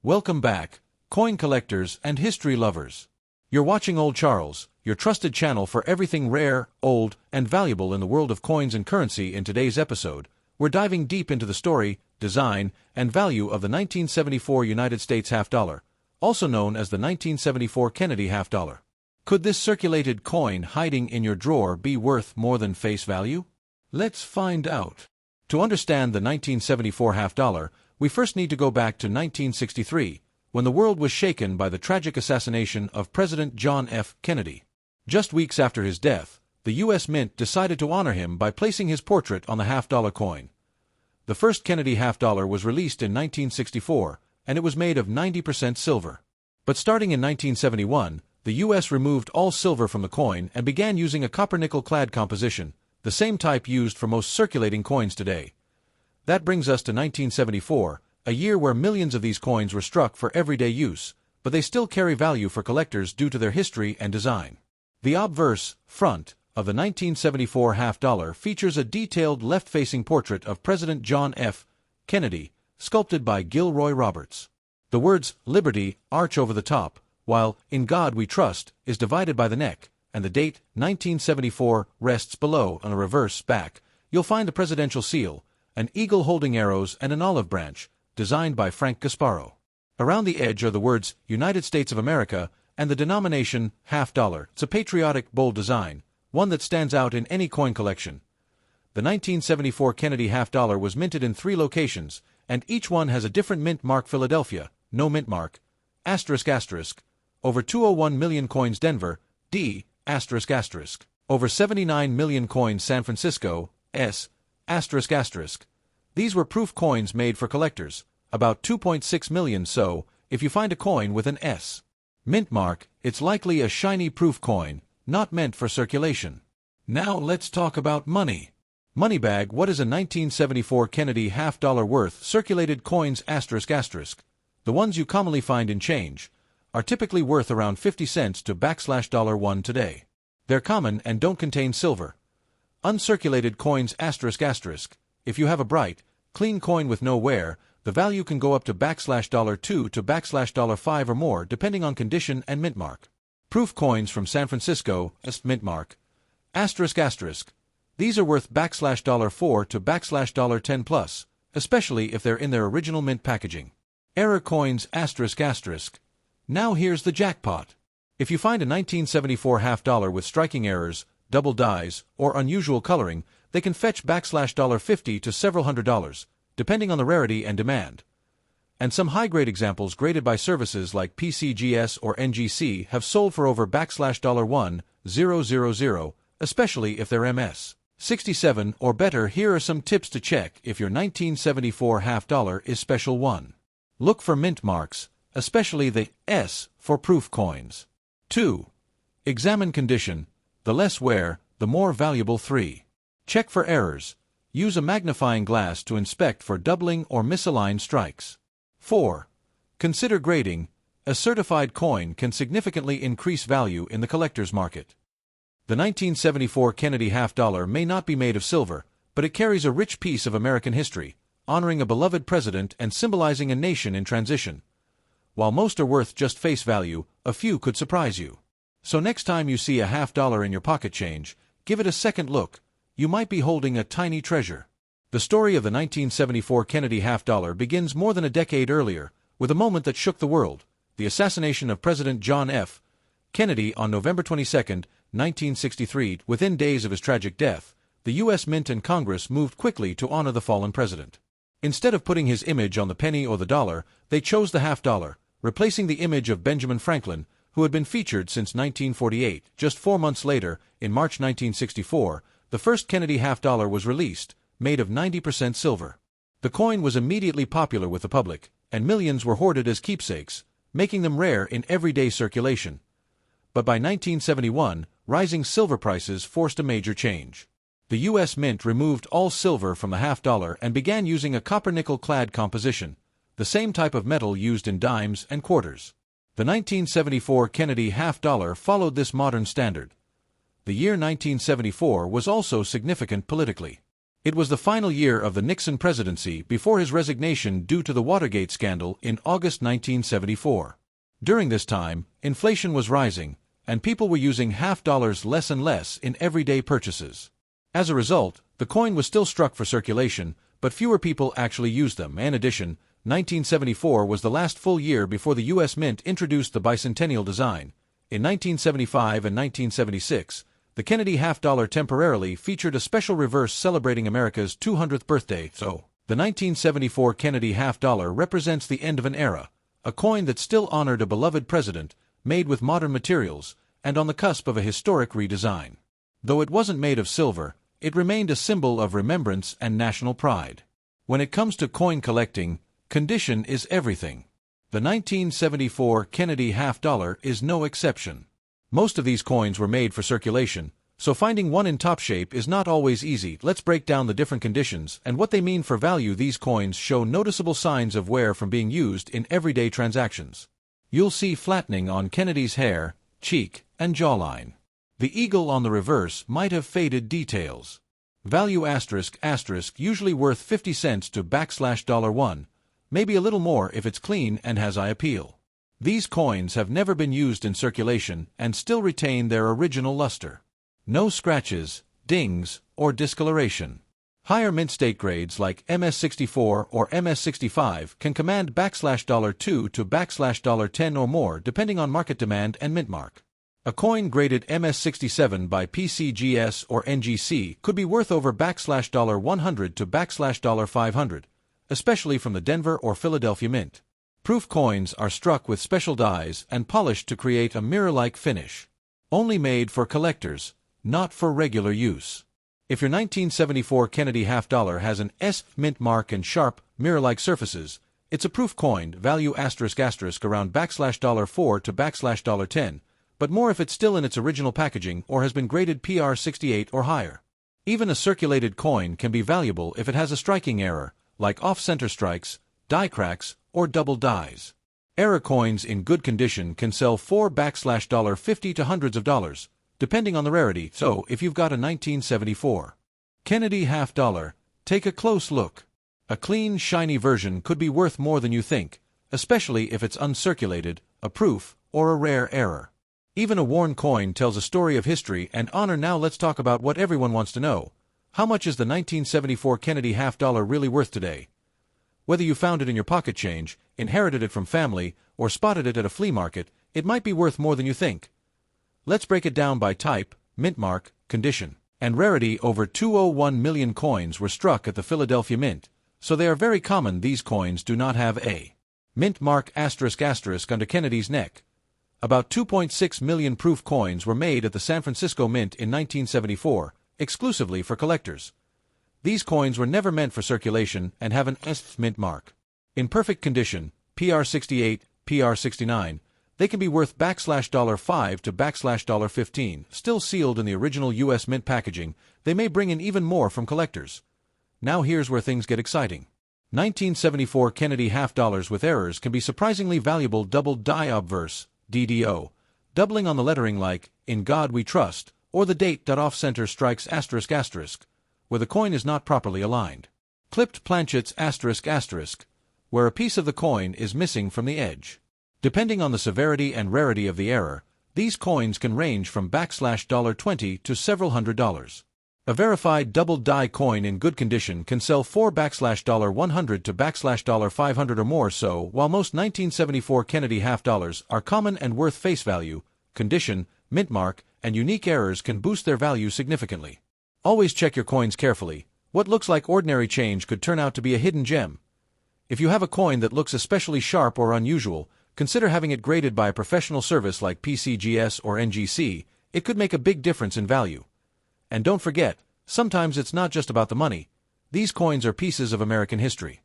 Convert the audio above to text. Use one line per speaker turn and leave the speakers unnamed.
Welcome back, coin collectors and history lovers. You're watching Old Charles, your trusted channel for everything rare, old, and valuable in the world of coins and currency. In today's episode, we're diving deep into the story, design, and value of the 1974 United States half dollar, also known as the 1974 Kennedy half dollar. Could this circulated coin hiding in your drawer be worth more than face value? Let's find out. To understand the 1974 half dollar, we first need to go back to 1963, when the world was shaken by the tragic assassination of President John F. Kennedy. Just weeks after his death, the U.S. Mint decided to honor him by placing his portrait on the half-dollar coin. The first Kennedy half-dollar was released in 1964, and it was made of 90% silver. But starting in 1971, the U.S. removed all silver from the coin and began using a copper-nickel-clad composition, the same type used for most circulating coins today. That brings us to 1974, a year where millions of these coins were struck for everyday use, but they still carry value for collectors due to their history and design. The obverse, front, of the 1974 half dollar features a detailed left-facing portrait of President John F. Kennedy, sculpted by Gilroy Roberts. The words, "Liberty," arch over the top, while "In God We Trust" is divided by the neck, and the date, 1974, rests below on a reverse back. You'll find the presidential seal, an eagle holding arrows and an olive branch, designed by Frank Gasparo. Around the edge are the words, United States of America, and the denomination, half dollar. It's a patriotic, bold design, one that stands out in any coin collection. The 1974 Kennedy half dollar was minted in 3 locations, and each one has a different mint mark. Philadelphia, no mint mark, ***, over 201 million coins. Denver, D, ***, over 79 million coins. San Francisco, S, ***. These were proof coins made for collectors, about 2.6 million. So, if you find a coin with an S mint mark, it's likely a shiny proof coin, not meant for circulation. Now let's talk about money. Moneybag. What is a 1974 Kennedy half dollar worth? Circulated coins ***. The ones you commonly find in change are typically worth around 50 cents to $1 today. They're common and don't contain silver. Uncirculated coins ***. If you have a bright, clean coin with no wear, the value can go up to $2 to $5 or more depending on condition and mint mark. Proof coins from San Francisco, mint mark, ***. These are worth $4 to $10 plus, especially if they're in their original mint packaging. Error coins ***. Now here's the jackpot. If you find a 1974 half dollar with striking errors, double dies, or unusual coloring, they can fetch $50 to several $100, depending on the rarity and demand. And some high-grade examples graded by services like PCGS or NGC have sold for over $1,000, especially if they're MS67 or better. Here are some tips to check if your 1974 half dollar is special. 1. Look for mint marks, especially the S for proof coins. 2. Examine condition. The less wear, the more valuable. 3. Check for errors. Use a magnifying glass to inspect for doubling or misaligned strikes. 4. Consider grading. A certified coin can significantly increase value in the collector's market. The 1974 Kennedy half dollar may not be made of silver, but it carries a rich piece of American history, honoring a beloved president and symbolizing a nation in transition. While most are worth just face value, a few could surprise you. So next time you see a half dollar in your pocket change, give it a second look. You might be holding a tiny treasure. The story of the 1974 Kennedy half dollar begins more than a decade earlier, with a moment that shook the world, the assassination of President John F. Kennedy on November 22, 1963. Within days of his tragic death, the U.S. Mint and Congress moved quickly to honor the fallen president. Instead of putting his image on the penny or the dollar, they chose the half dollar, replacing the image of Benjamin Franklin, who had been featured since 1948. Just 4 months later, in March 1964, the first Kennedy half dollar was released, made of 90% silver. The coin was immediately popular with the public, and millions were hoarded as keepsakes, making them rare in everyday circulation. But by 1971, rising silver prices forced a major change. The U.S. Mint removed all silver from the half dollar and began using a copper-nickel-clad composition, the same type of metal used in dimes and quarters. The 1974 Kennedy half dollar followed this modern standard. The year 1974 was also significant politically. It was the final year of the Nixon presidency before his resignation due to the Watergate scandal in August 1974. During this time, inflation was rising, and people were using half-dollars less and less in everyday purchases. As a result, the coin was still struck for circulation, but fewer people actually used them. In addition, 1974 was the last full year before the U.S. Mint introduced the bicentennial design. In 1975 and 1976, the Kennedy half-dollar temporarily featured a special reverse celebrating America's 200th birthday, so the 1974 Kennedy half-dollar represents the end of an era, a coin that still honored a beloved president, made with modern materials, and on the cusp of a historic redesign. Though it wasn't made of silver, it remained a symbol of remembrance and national pride. When it comes to coin collecting, condition is everything. The 1974 Kennedy half-dollar is no exception. Most of these coins were made for circulation, so finding one in top shape is not always easy. Let's break down the different conditions and what they mean for value. These coins show noticeable signs of wear from being used in everyday transactions. You'll see flattening on Kennedy's hair, cheek, and jawline. The eagle on the reverse might have faded details. Value asterisk usually worth 50 cents to $1, maybe a little more if it's clean and has eye appeal. These coins have never been used in circulation and still retain their original luster. No scratches, dings, or discoloration. Higher mint state grades like MS64 or MS65 can command $2 to $10 or more depending on market demand and mint mark. A coin graded MS67 by PCGS or NGC could be worth over $100 to $500, especially from the Denver or Philadelphia Mint. Proof coins are struck with special dies and polished to create a mirror-like finish. Only made for collectors, not for regular use. If your 1974 Kennedy half-dollar has an S mint mark and sharp, mirror-like surfaces, it's a proof coin, value asterisk around $4 to $10, but more if it's still in its original packaging or has been graded PR68 or higher. Even a circulated coin can be valuable if it has a striking error, like off-center strikes, die cracks, or double dies. Error coins in good condition can sell for $50 to hundreds of dollars, depending on the rarity. So, if you've got a 1974 Kennedy half-dollar, take a close look. A clean, shiny version could be worth more than you think, especially if it's uncirculated, a proof, or a rare error. Even a worn coin tells a story of history and honor. Now let's talk about what everyone wants to know. How much is the 1974 Kennedy half-dollar really worth today? Whether you found it in your pocket change, inherited it from family, or spotted it at a flea market, it might be worth more than you think. Let's break it down by type, mint mark, condition, and rarity. Over 201 million coins were struck at the Philadelphia Mint, so they are very common. These coins do not have a mint mark ** under Kennedy's neck. About 2.6 million proof coins were made at the San Francisco Mint in 1974, exclusively for collectors. These coins were never meant for circulation and have an S mint mark. In perfect condition, PR68, PR69, they can be worth $5 to $15. Still sealed in the original U.S. Mint packaging, they may bring in even more from collectors. Now here's where things get exciting. 1974 Kennedy half-dollars with errors can be surprisingly valuable. Double die obverse, DDO, doubling on the lettering like, "In God We Trust," or the date. Off-center strikes ***, where the coin is not properly aligned. Clipped planchets ***, where a piece of the coin is missing from the edge. Depending on the severity and rarity of the error, these coins can range from $20 to several $100s. A verified double die coin in good condition can sell for $100 to $500 or more. So, while most 1974 Kennedy half-dollars are common and worth face value, condition, mint mark, and unique errors can boost their value significantly. Always check your coins carefully. What looks like ordinary change could turn out to be a hidden gem. If you have a coin that looks especially sharp or unusual, consider having it graded by a professional service like PCGS or NGC. It could make a big difference in value. And don't forget, sometimes it's not just about the money. These coins are pieces of American history.